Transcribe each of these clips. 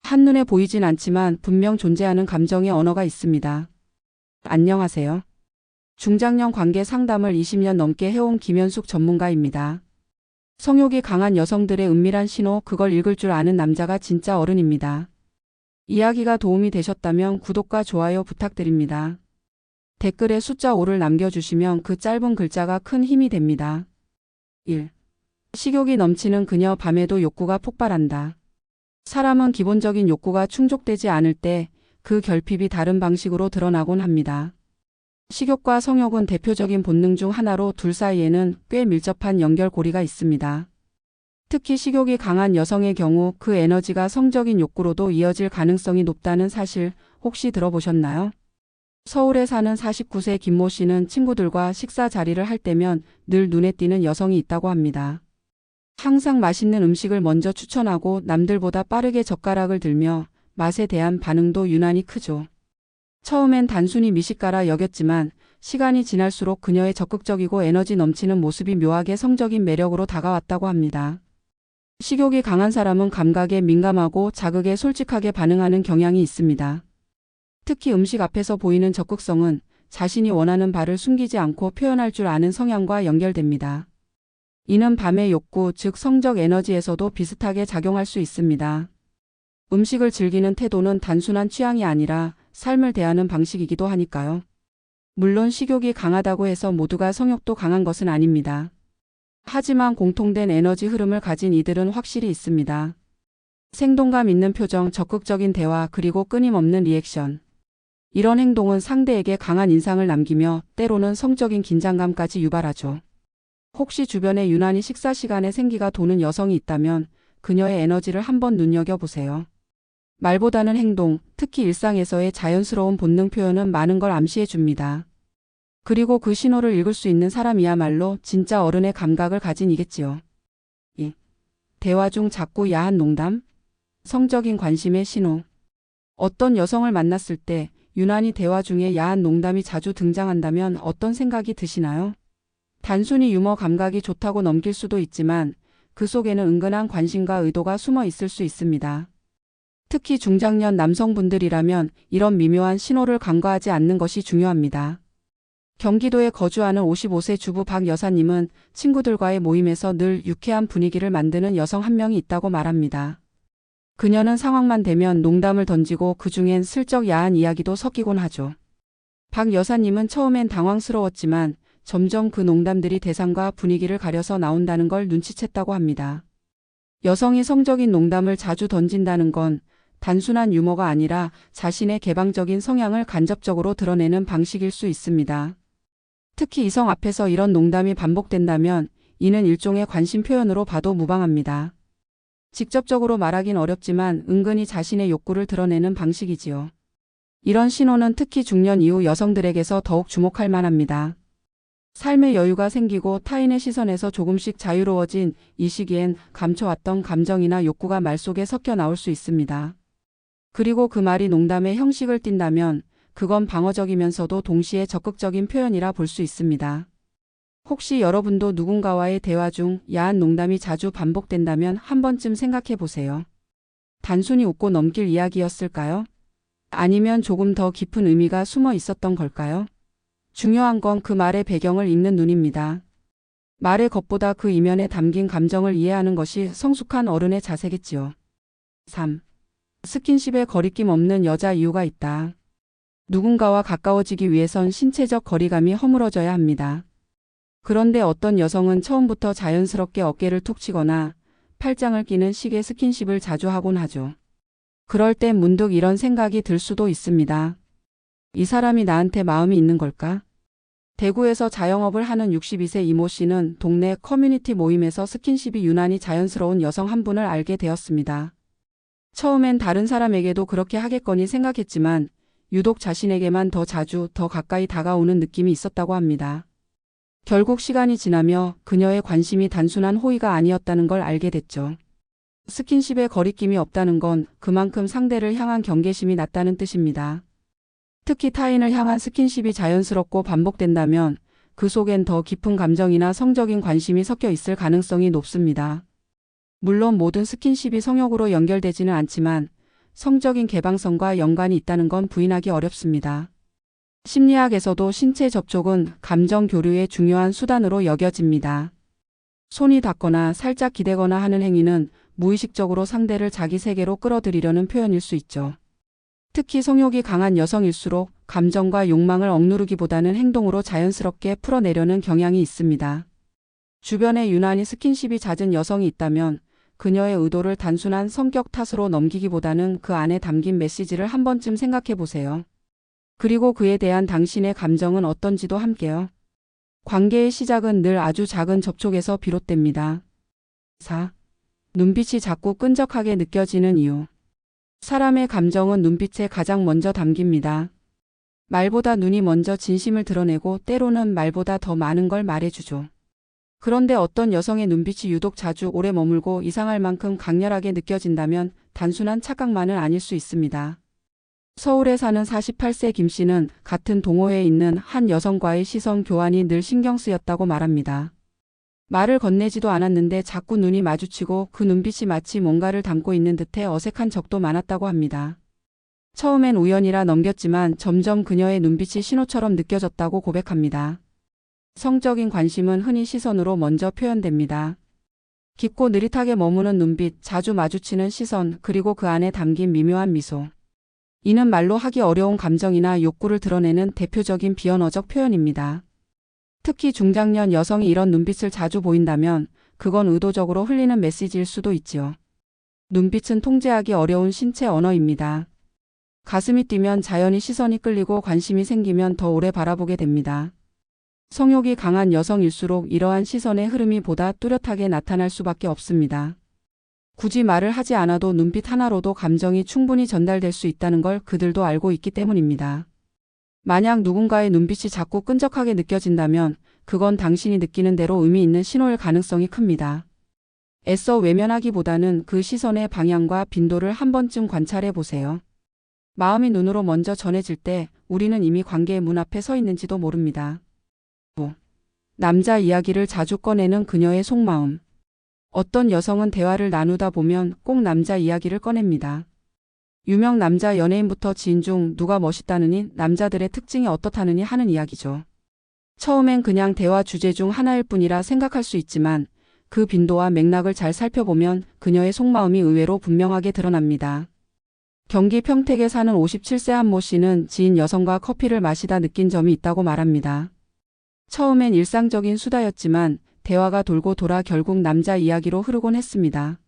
한눈에 보이진 않지만 분명 존재하는 감정의 언어가 있습니다. 안녕하세요. 중장년 관계 상담을 20년 넘게 해온 김현숙 전문가입니다. 성욕이 강한 여성들의 은밀한 신호, 그걸 읽을 줄 아는 남자가 진짜 어른입니다. 이야기가 도움이 되셨다면 구독과 좋아요 부탁드립니다. 댓글에 숫자 5를 남겨주시면 그 짧은 글자가 큰 힘이 됩니다. 1. 식욕이 넘치는 그녀, 밤에도 욕구가 폭발한다. 사람은 기본적인 욕구가 충족되지 않을 때 그 결핍이 다른 방식으로 드러나곤 합니다. 식욕과 성욕은 대표적인 본능 중 하나로 둘 사이에는 꽤 밀접한 연결고리가 있습니다. 특히 식욕이 강한 여성의 경우 그 에너지가 성적인 욕구로도 이어질 가능성이 높다는 사실 혹시 들어보셨나요? 서울에 사는 49세 김모 씨는 친구들과 식사 자리를 할 때면 늘 눈에 띄는 여성이 있다고 합니다. 항상 맛있는 음식을 먼저 추천하고 남들보다 빠르게 젓가락을 들며 맛에 대한 반응도 유난히 크죠. 처음엔 단순히 미식가라 여겼지만 시간이 지날수록 그녀의 적극적이고 에너지 넘치는 모습이 묘하게 성적인 매력으로 다가왔다고 합니다. 식욕이 강한 사람은 감각에 민감하고 자극에 솔직하게 반응하는 경향이 있습니다. 특히 음식 앞에서 보이는 적극성은 자신이 원하는 바를 숨기지 않고 표현할 줄 아는 성향과 연결됩니다. 이는 밤의 욕구, 즉 성적 에너지에서도 비슷하게 작용할 수 있습니다. 음식을 즐기는 태도는 단순한 취향이 아니라 삶을 대하는 방식이기도 하니까요. 물론 식욕이 강하다고 해서 모두가 성욕도 강한 것은 아닙니다. 하지만 공통된 에너지 흐름을 가진 이들은 확실히 있습니다. 생동감 있는 표정, 적극적인 대화, 그리고 끊임없는 리액션. 이런 행동은 상대에게 강한 인상을 남기며 때로는 성적인 긴장감까지 유발하죠. 혹시 주변에 유난히 식사 시간에 생기가 도는 여성이 있다면 그녀의 에너지를 한번 눈여겨보세요. 말보다는 행동, 특히 일상에서의 자연스러운 본능 표현은 많은 걸 암시해 줍니다. 그리고 그 신호를 읽을 수 있는 사람이야말로 진짜 어른의 감각을 가진 이겠지요. 2. 대화 중 자꾸 야한 농담? 성적인 관심의 신호. 어떤 여성을 만났을 때 유난히 대화 중에 야한 농담이 자주 등장한다면 어떤 생각이 드시나요? 단순히 유머 감각이 좋다고 넘길 수도 있지만 그 속에는 은근한 관심과 의도가 숨어 있을 수 있습니다. 특히 중장년 남성분들이라면 이런 미묘한 신호를 간과하지 않는 것이 중요합니다. 경기도에 거주하는 55세 주부 박 여사님은 친구들과의 모임에서 늘 유쾌한 분위기를 만드는 여성 한 명이 있다고 말합니다. 그녀는 상황만 되면 농담을 던지고 그중엔 슬쩍 야한 이야기도 섞이곤 하죠. 박 여사님은 처음엔 당황스러웠지만 점점 그 농담들이 대상과 분위기를 가려서 나온다는 걸 눈치챘다고 합니다. 여성이 성적인 농담을 자주 던진다는 건 단순한 유머가 아니라 자신의 개방적인 성향을 간접적으로 드러내는 방식일 수 있습니다. 특히 이성 앞에서 이런 농담이 반복된다면 이는 일종의 관심 표현으로 봐도 무방합니다. 직접적으로 말하긴 어렵지만 은근히 자신의 욕구를 드러내는 방식이지요. 이런 신호는 특히 중년 이후 여성들에게서 더욱 주목할 만합니다. 삶의 여유가 생기고 타인의 시선에서 조금씩 자유로워진 이 시기엔 감춰왔던 감정이나 욕구가 말 속에 섞여 나올 수 있습니다. 그리고 그 말이 농담의 형식을 띈다면 그건 방어적이면서도 동시에 적극적인 표현이라 볼 수 있습니다. 혹시 여러분도 누군가와의 대화 중 야한 농담이 자주 반복된다면 한 번쯤 생각해 보세요. 단순히 웃고 넘길 이야기였을까요? 아니면 조금 더 깊은 의미가 숨어 있었던 걸까요? 중요한 건 그 말의 배경을 읽는 눈입니다. 말의 겉보다 그 이면에 담긴 감정을 이해하는 것이 성숙한 어른의 자세겠지요. 3. 스킨십에 거리낌 없는 여자, 이유가 있다. 누군가와 가까워지기 위해선 신체적 거리감이 허물어져야 합니다. 그런데 어떤 여성은 처음부터 자연스럽게 어깨를 툭 치거나 팔짱을 끼는 식의 스킨십을 자주 하곤 하죠. 그럴 땐 문득 이런 생각이 들 수도 있습니다. 이 사람이 나한테 마음이 있는 걸까? 대구에서 자영업을 하는 62세 이모 씨는 동네 커뮤니티 모임에서 스킨십이 유난히 자연스러운 여성 한 분을 알게 되었습니다. 처음엔 다른 사람에게도 그렇게 하겠거니 생각했지만 유독 자신에게만 더 자주 더 가까이 다가오는 느낌이 있었다고 합니다. 결국 시간이 지나며 그녀의 관심이 단순한 호의가 아니었다는 걸 알게 됐죠. 스킨십에 거리낌이 없다는 건 그만큼 상대를 향한 경계심이 낮다는 뜻입니다. 특히 타인을 향한 스킨십이 자연스럽고 반복된다면 그 속엔 더 깊은 감정이나 성적인 관심이 섞여 있을 가능성이 높습니다. 물론 모든 스킨십이 성욕으로 연결되지는 않지만 성적인 개방성과 연관이 있다는 건 부인하기 어렵습니다. 심리학에서도 신체 접촉은 감정 교류의 중요한 수단으로 여겨집니다. 손이 닿거나 살짝 기대거나 하는 행위는 무의식적으로 상대를 자기 세계로 끌어들이려는 표현일 수 있죠. 특히 성욕이 강한 여성일수록 감정과 욕망을 억누르기보다는 행동으로 자연스럽게 풀어내려는 경향이 있습니다. 주변에 유난히 스킨십이 잦은 여성이 있다면 그녀의 의도를 단순한 성격 탓으로 넘기기보다는 그 안에 담긴 메시지를 한 번쯤 생각해 보세요. 그리고 그에 대한 당신의 감정은 어떤지도 함께요. 관계의 시작은 늘 아주 작은 접촉에서 비롯됩니다. 4. 눈빛이 자꾸 끈적하게 느껴지는 이유. 사람의 감정은 눈빛에 가장 먼저 담깁니다. 말보다 눈이 먼저 진심을 드러내고 때로는 말보다 더 많은 걸 말해주죠. 그런데 어떤 여성의 눈빛이 유독 자주 오래 머물고 이상할 만큼 강렬하게 느껴진다면 단순한 착각만은 아닐 수 있습니다. 서울에 사는 48세 김 씨는 같은 동호회에 있는 한 여성과의 시선 교환이 늘 신경 쓰였다고 말합니다. 말을 건네지도 않았는데 자꾸 눈이 마주치고 그 눈빛이 마치 뭔가를 담고 있는 듯해 어색한 적도 많았다고 합니다. 처음엔 우연이라 넘겼지만 점점 그녀의 눈빛이 신호처럼 느껴졌다고 고백합니다. 성적인 관심은 흔히 시선으로 먼저 표현됩니다. 깊고 느릿하게 머무는 눈빛, 자주 마주치는 시선, 그리고 그 안에 담긴 미묘한 미소. 이는 말로 하기 어려운 감정이나 욕구를 드러내는 대표적인 비언어적 표현입니다. 특히 중장년 여성이 이런 눈빛을 자주 보인다면 그건 의도적으로 흘리는 메시지일 수도 있지요. 눈빛은 통제하기 어려운 신체 언어입니다. 가슴이 뛰면 자연히 시선이 끌리고 관심이 생기면 더 오래 바라보게 됩니다. 성욕이 강한 여성일수록 이러한 시선의 흐름이 보다 뚜렷하게 나타날 수밖에 없습니다. 굳이 말을 하지 않아도 눈빛 하나로도 감정이 충분히 전달될 수 있다는 걸 그들도 알고 있기 때문입니다. 만약 누군가의 눈빛이 자꾸 끈적하게 느껴진다면 그건 당신이 느끼는 대로 의미 있는 신호일 가능성이 큽니다. 애써 외면하기보다는 그 시선의 방향과 빈도를 한 번쯤 관찰해 보세요. 마음이 눈으로 먼저 전해질 때 우리는 이미 관계의 문 앞에 서 있는지도 모릅니다. 5. 남자 이야기를 자주 꺼내는 그녀의 속마음. 어떤 여성은 대화를 나누다 보면 꼭 남자 이야기를 꺼냅니다. 유명 남자 연예인부터 지인 중 누가 멋있다느니 남자들의 특징이 어떻다느니 하는 이야기죠. 처음엔 그냥 대화 주제 중 하나일 뿐이라 생각할 수 있지만 그 빈도와 맥락을 잘 살펴보면 그녀의 속마음이 의외로 분명하게 드러납니다. 경기 평택에 사는 57세 한 모 씨는 지인 여성과 커피를 마시다 느낀 점이 있다고 말합니다. 처음엔 일상적인 수다였지만 대화가 돌고 돌아 결국 남자 이야기로 흐르곤 했습니다.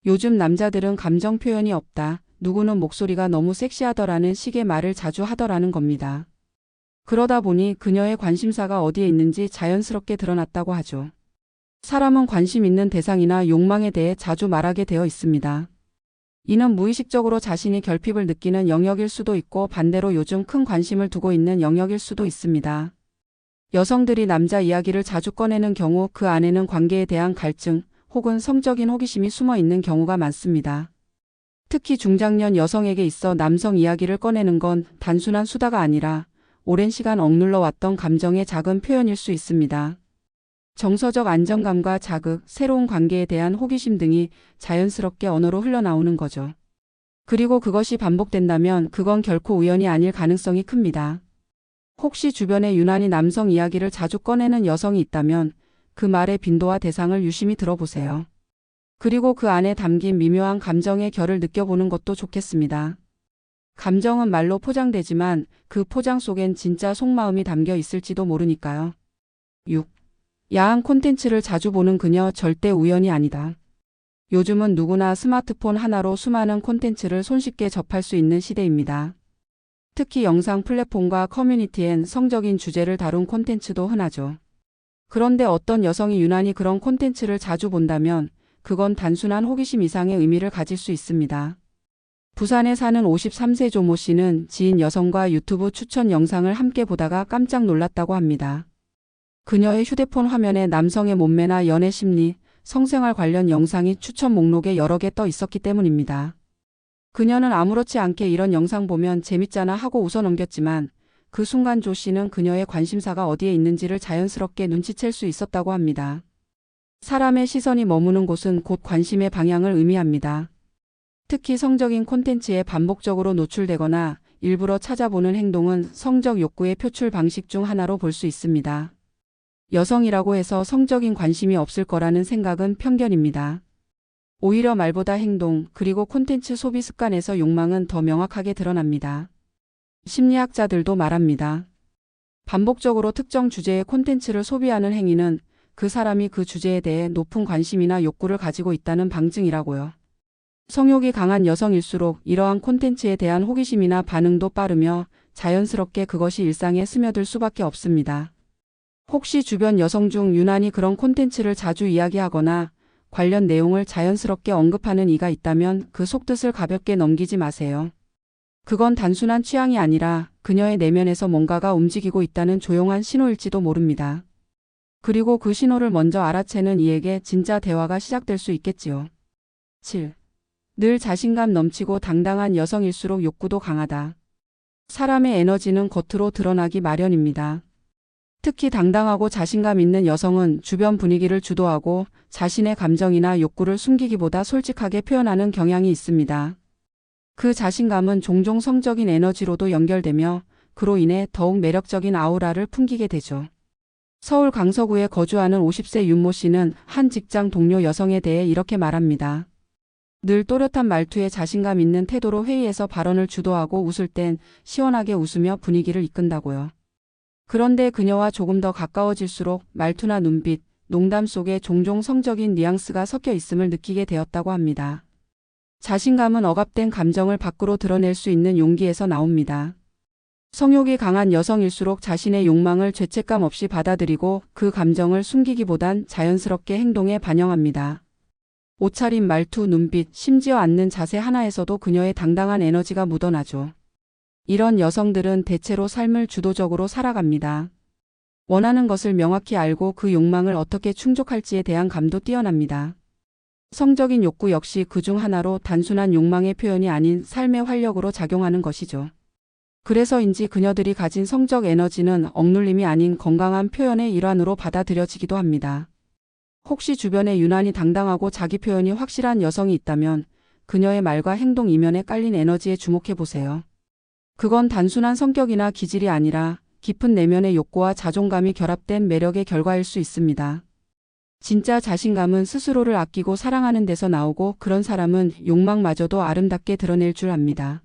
요즘 남자들은 감정 표현이 없다. 누구는 목소리가 너무 섹시하더라는 식의 말을 자주 하더라는 겁니다. 그러다 보니 그녀의 관심사가 어디에 있는지 자연스럽게 드러났다고 하죠. 사람은 관심 있는 대상이나 욕망에 대해 자주 말하게 되어 있습니다. 이는 무의식적으로 자신이 결핍을 느끼는 영역일 수도 있고 반대로 요즘 큰 관심을 두고 있는 영역일 수도 있습니다. 여성들이 남자 이야기를 자주 꺼내는 경우 그 안에는 관계에 대한 갈증 혹은 성적인 호기심이 숨어 있는 경우가 많습니다. 특히 중장년 여성에게 있어 남성 이야기를 꺼내는 건 단순한 수다가 아니라 오랜 시간 억눌러 왔던 감정의 작은 표현일 수 있습니다. 정서적 안정감과 자극, 새로운 관계에 대한 호기심 등이 자연스럽게 언어로 흘러나오는 거죠. 그리고 그것이 반복된다면 그건 결코 우연이 아닐 가능성이 큽니다. 혹시 주변에 유난히 남성 이야기를 자주 꺼내는 여성이 있다면 그 말의 빈도와 대상을 유심히 들어보세요. 그리고 그 안에 담긴 미묘한 감정의 결을 느껴보는 것도 좋겠습니다. 감정은 말로 포장되지만 그 포장 속엔 진짜 속마음이 담겨 있을지도 모르니까요. 6. 야한 콘텐츠를 자주 보는 그녀 절대 우연이 아니다. 요즘은 누구나 스마트폰 하나로 수많은 콘텐츠를 손쉽게 접할 수 있는 시대입니다. 특히 영상 플랫폼과 커뮤니티엔 성적인 주제를 다룬 콘텐츠도 흔하죠. 그런데 어떤 여성이 유난히 그런 콘텐츠를 자주 본다면 그건 단순한 호기심 이상의 의미를 가질 수 있습니다. 부산에 사는 53세 조모 씨는 지인 여성과 유튜브 추천 영상을 함께 보다가 깜짝 놀랐다고 합니다. 그녀의 휴대폰 화면에 남성의 몸매나 연애 심리, 성생활 관련 영상이 추천 목록에 여러 개 떠 있었기 때문입니다. 그녀는 아무렇지 않게 이런 영상 보면 재밌잖아 하고 웃어 넘겼지만 그 순간 조 씨는 그녀의 관심사가 어디에 있는지를 자연스럽게 눈치챌 수 있었다고 합니다. 사람의 시선이 머무는 곳은 곧 관심의 방향을 의미합니다. 특히 성적인 콘텐츠에 반복적으로 노출되거나 일부러 찾아보는 행동은 성적 욕구의 표출 방식 중 하나로 볼 수 있습니다. 여성이라고 해서 성적인 관심이 없을 거라는 생각은 편견입니다. 오히려 말보다 행동, 그리고 콘텐츠 소비 습관에서 욕망은 더 명확하게 드러납니다. 심리학자들도 말합니다. 반복적으로 특정 주제의 콘텐츠를 소비하는 행위는 그 사람이 그 주제에 대해 높은 관심이나 욕구를 가지고 있다는 방증이라고요. 성욕이 강한 여성일수록 이러한 콘텐츠에 대한 호기심이나 반응도 빠르며 자연스럽게 그것이 일상에 스며들 수밖에 없습니다. 혹시 주변 여성 중 유난히 그런 콘텐츠를 자주 이야기하거나 관련 내용을 자연스럽게 언급하는 이가 있다면 그 속뜻을 가볍게 넘기지 마세요. 그건 단순한 취향이 아니라 그녀의 내면에서 뭔가가 움직이고 있다는 조용한 신호일지도 모릅니다. 그리고 그 신호를 먼저 알아채는 이에게 진짜 대화가 시작될 수 있겠지요. 7. 늘 자신감 넘치고 당당한 여성일수록 욕구도 강하다. 사람의 에너지는 겉으로 드러나기 마련입니다. 특히 당당하고 자신감 있는 여성은 주변 분위기를 주도하고 자신의 감정이나 욕구를 숨기기보다 솔직하게 표현하는 경향이 있습니다. 그 자신감은 종종 성적인 에너지로도 연결되며 그로 인해 더욱 매력적인 아우라를 풍기게 되죠. 서울 강서구에 거주하는 50세 윤모 씨는 한 직장 동료 여성에 대해 이렇게 말합니다. 늘 또렷한 말투에 자신감 있는 태도로 회의에서 발언을 주도하고 웃을 땐 시원하게 웃으며 분위기를 이끈다고요. 그런데 그녀와 조금 더 가까워질수록 말투나 눈빛, 농담 속에 종종 성적인 뉘앙스가 섞여 있음을 느끼게 되었다고 합니다. 자신감은 억압된 감정을 밖으로 드러낼 수 있는 용기에서 나옵니다. 성욕이 강한 여성일수록 자신의 욕망을 죄책감 없이 받아들이고 그 감정을 숨기기보단 자연스럽게 행동에 반영합니다. 옷차림, 말투, 눈빛, 심지어 앉는 자세 하나에서도 그녀의 당당한 에너지가 묻어나죠. 이런 여성들은 대체로 삶을 주도적으로 살아갑니다. 원하는 것을 명확히 알고 그 욕망을 어떻게 충족할지에 대한 감도 뛰어납니다. 성적인 욕구 역시 그중 하나로 단순한 욕망의 표현이 아닌 삶의 활력으로 작용하는 것이죠. 그래서인지 그녀들이 가진 성적 에너지는 억눌림이 아닌 건강한 표현의 일환으로 받아들여지기도 합니다. 혹시 주변에 유난히 당당하고 자기 표현이 확실한 여성이 있다면 그녀의 말과 행동 이면에 깔린 에너지에 주목해 보세요. 그건 단순한 성격이나 기질이 아니라 깊은 내면의 욕구와 자존감이 결합된 매력의 결과일 수 있습니다. 진짜 자신감은 스스로를 아끼고 사랑하는 데서 나오고 그런 사람은 욕망마저도 아름답게 드러낼 줄 압니다.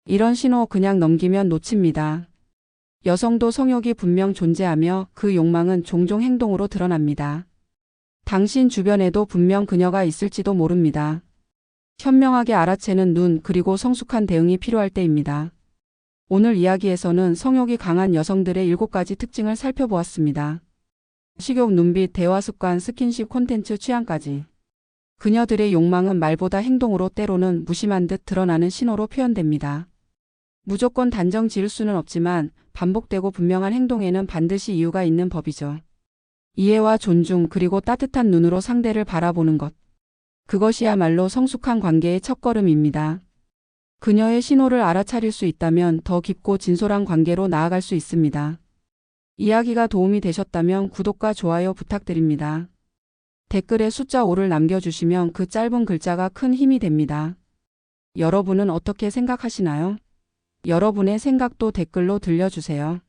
이런 신호 그냥 넘기면 놓칩니다. 여성도 성욕이 분명 존재하며 그 욕망은 종종 행동으로 드러납니다. 당신 주변에도 분명 그녀가 있을지도 모릅니다. 현명하게 알아채는 눈 그리고 성숙한 대응이 필요할 때입니다. 오늘 이야기에서는 성욕이 강한 여성들의 7가지 특징을 살펴보았습니다. 식욕, 눈빛, 대화 습관, 스킨십, 콘텐츠, 취향까지. 그녀들의 욕망은 말보다 행동으로 때로는 무심한 듯 드러나는 신호로 표현됩니다. 무조건 단정 지을 수는 없지만 반복되고 분명한 행동에는 반드시 이유가 있는 법이죠. 이해와 존중 그리고 따뜻한 눈으로 상대를 바라보는 것. 그것이야말로 성숙한 관계의 첫걸음입니다. 그녀의 신호를 알아차릴 수 있다면 더 깊고 진솔한 관계로 나아갈 수 있습니다. 이야기가 도움이 되셨다면 구독과 좋아요 부탁드립니다. 댓글에 숫자 5를 남겨주시면 그 짧은 글자가 큰 힘이 됩니다. 여러분은 어떻게 생각하시나요? 여러분의 생각도 댓글로 들려주세요.